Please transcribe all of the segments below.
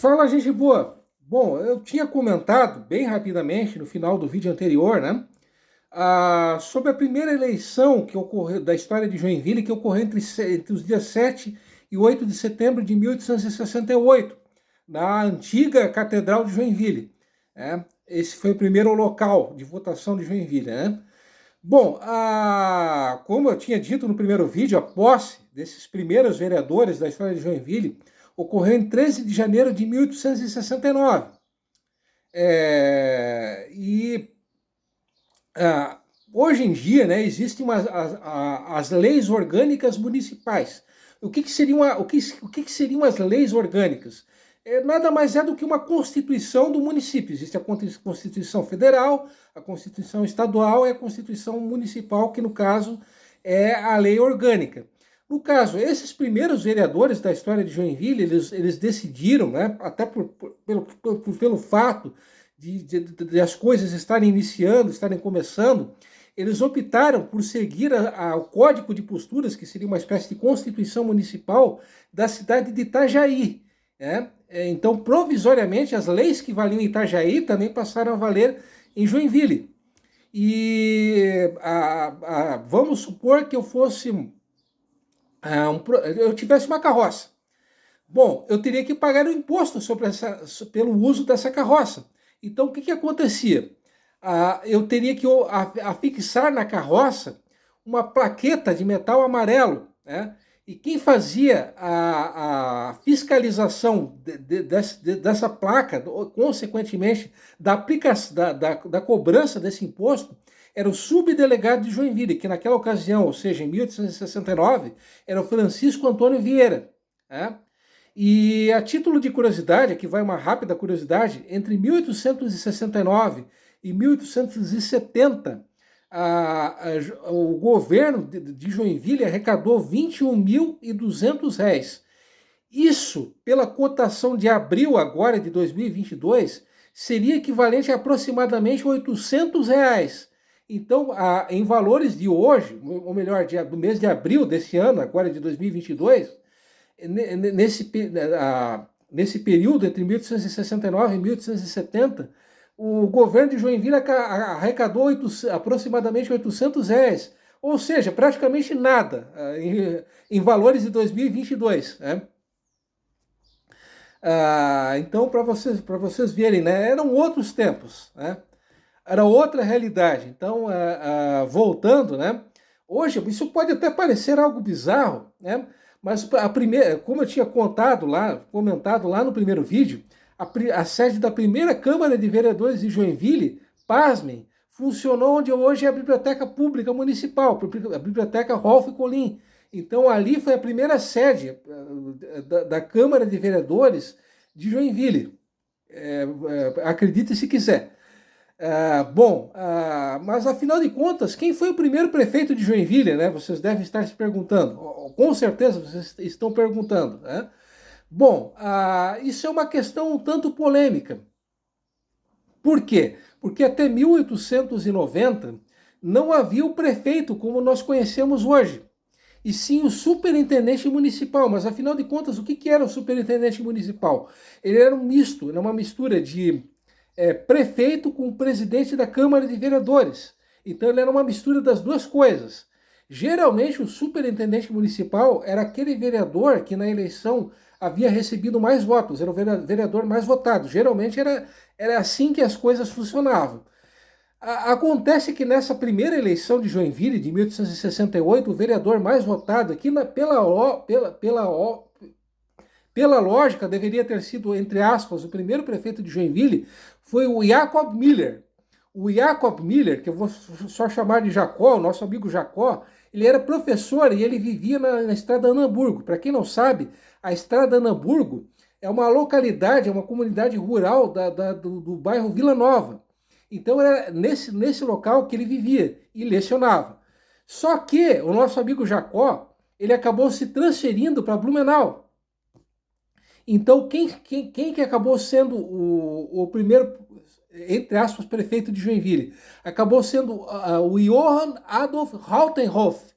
Fala, gente boa! Bom, eu tinha comentado bem rapidamente no final do vídeo anterior, né, sobre a primeira eleição que ocorreu da história de Joinville, que ocorreu entre os dias 7 e 8 de setembro de 1868, na antiga Catedral de Joinville, né? Esse foi o primeiro local de votação de Joinville, né? Bom, como eu tinha dito no primeiro vídeo, a posse desses primeiros vereadores da história de Joinville ocorreu em 13 de janeiro de 1869. E ah, hoje em dia, né, existem as leis orgânicas municipais. O que seriam as leis orgânicas? Nada mais é do que uma constituição do município. Existe a Constituição Federal, a Constituição Estadual e a Constituição Municipal, que no caso é a lei orgânica. No caso, esses primeiros vereadores da história de Joinville, eles decidiram, né, até pelo fato de as coisas estarem iniciando, estarem começando, eles optaram por seguir o Código de Posturas, que seria uma espécie de Constituição Municipal da cidade de Itajaí, né? Então, provisoriamente, as leis que valiam em Itajaí também passaram a valer em Joinville. E vamos supor que eu fosse eu tivesse uma carroça. Bom, eu teria que pagar o imposto pelo uso dessa carroça. Então, o que acontecia? Eu teria que afixar na carroça uma plaqueta de metal amarelo, né? E quem fazia a fiscalização dessa placa, consequentemente, da cobrança desse imposto, era o subdelegado de Joinville, que naquela ocasião, ou seja, em 1869, era o Francisco Antônio Vieira, né? E a título de curiosidade, aqui vai uma rápida curiosidade, entre 1869 e 1870, o governo de Joinville arrecadou R$ 21.200. Isso, pela cotação de abril agora de 2022, seria equivalente a aproximadamente R$ 800. Então, em valores de hoje, ou melhor, do mês de abril desse ano, agora de 2022, nesse período entre 1869 e 1870, o governo de Joinville arrecadou aproximadamente R$ 800, ou seja, praticamente nada em valores de 2022, né? Então, para vocês verem, né, eram outros tempos, né? Era outra realidade. Então, voltando, né, hoje isso pode até parecer algo bizarro, né? Mas como eu tinha comentado lá no primeiro vídeo, a sede da primeira Câmara de Vereadores de Joinville, pasmem, funcionou onde hoje é a Biblioteca Pública Municipal, a Biblioteca Rolf Colim. Então ali foi a primeira sede da Câmara de Vereadores de Joinville. Acredite se quiser. Mas afinal de contas, quem foi o primeiro prefeito de Joinville, né? Vocês devem estar se perguntando. Com certeza vocês estão perguntando, né? Bom, isso é uma questão um tanto polêmica. Por quê? Porque até 1890 não havia o prefeito como nós conhecemos hoje, e sim o superintendente municipal. Mas afinal de contas, o que era o superintendente municipal? Ele era um misto, era uma mistura de prefeito com presidente da Câmara de Vereadores. Então ele era uma mistura das duas coisas. Geralmente o superintendente municipal era aquele vereador que na eleição havia recebido mais votos, era o vereador mais votado. Geralmente era assim que as coisas funcionavam. Acontece que nessa primeira eleição de Joinville, de 1868, o vereador mais votado, aqui pela lógica, deveria ter sido, entre aspas, o primeiro prefeito de Joinville, foi o Jacob Miller. O Jacob Miller, que eu vou só chamar de Jacó, o nosso amigo Jacó, ele era professor e ele vivia na Estrada Anamburgo. Para quem não sabe, a Estrada Anamburgo é uma localidade, é uma comunidade rural do bairro Vila Nova. Então era nesse local que ele vivia e lecionava. Só que o nosso amigo Jacó, ele acabou se transferindo para Blumenau. Então, quem que acabou sendo o primeiro, entre aspas, prefeito de Joinville? Acabou sendo o Johann Adolf Rautenhoff.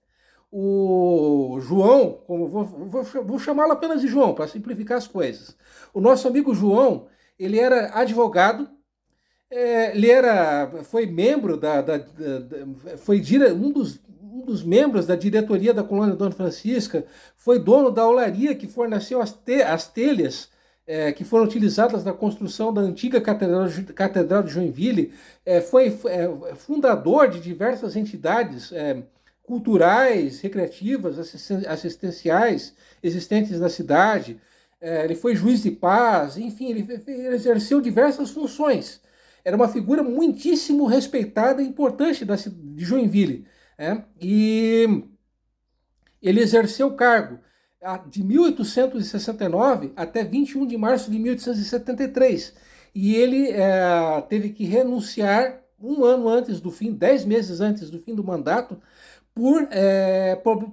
o João, como vou chamá-lo apenas de João, para simplificar as coisas. O nosso amigo João, ele era advogado, foi membro um dos membros da diretoria da colônia Dona Francisca, foi dono da olaria que forneceu as telhas que foram utilizadas na construção da antiga Catedral de Joinville, foi fundador de diversas entidades culturais, recreativas, assistenciais existentes na cidade. Ele foi juiz de paz, enfim, ele exerceu diversas funções. Era uma figura muitíssimo respeitada e importante de Joinville. E ele exerceu o cargo de 1869 até 21 de março de 1873. E ele teve que renunciar um ano antes do fim, 10 meses antes do fim do mandato, por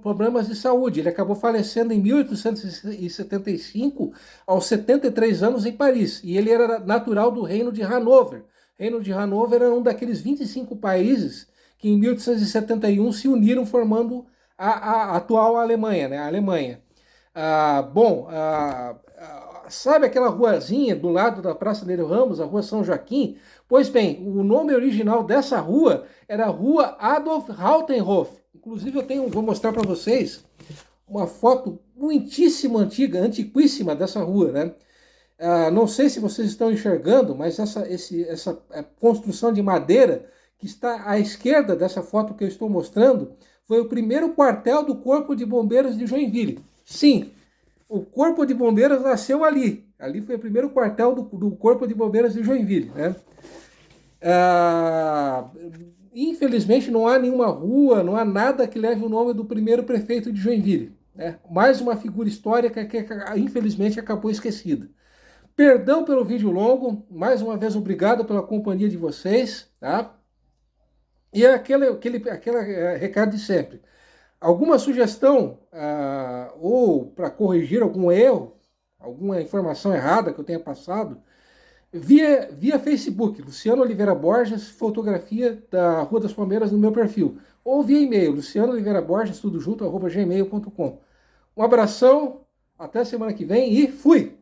problemas de saúde. Ele acabou falecendo em 1875, aos 73 anos, em Paris. E ele era natural do Reino de Hanover. O Reino de Hanover era um daqueles 25 países que em 1871 se uniram formando a atual Alemanha, né? A Alemanha. Sabe aquela ruazinha do lado da Praça Nereu Ramos, a Rua São Joaquim? Pois bem, o nome original dessa rua era Rua Adolf Rautenhof. Inclusive vou mostrar para vocês uma foto muitíssimo antiga, antiquíssima dessa rua, né? Não sei se vocês estão enxergando, mas essa construção de madeira que está à esquerda dessa foto que eu estou mostrando foi o primeiro quartel do Corpo de Bombeiros de Joinville. Sim, o Corpo de Bombeiros nasceu ali. Ali foi o primeiro quartel do Corpo de Bombeiros de Joinville, né? Infelizmente não há nenhuma rua, não há nada que leve o nome do primeiro prefeito de Joinville, né? Mais uma figura histórica que infelizmente acabou esquecida. Perdão pelo vídeo longo, mais uma vez obrigado pela companhia de vocês, tá? E aquele recado de sempre. Alguma sugestão ou para corrigir algum erro, alguma informação errada que eu tenha passado, via Facebook, Luciano Oliveira Borges, fotografia da Rua das Palmeiras no meu perfil. Ou via e-mail, Luciano Oliveira Borges, tudo junto, @gmail.com. Um abração, até semana que vem e fui!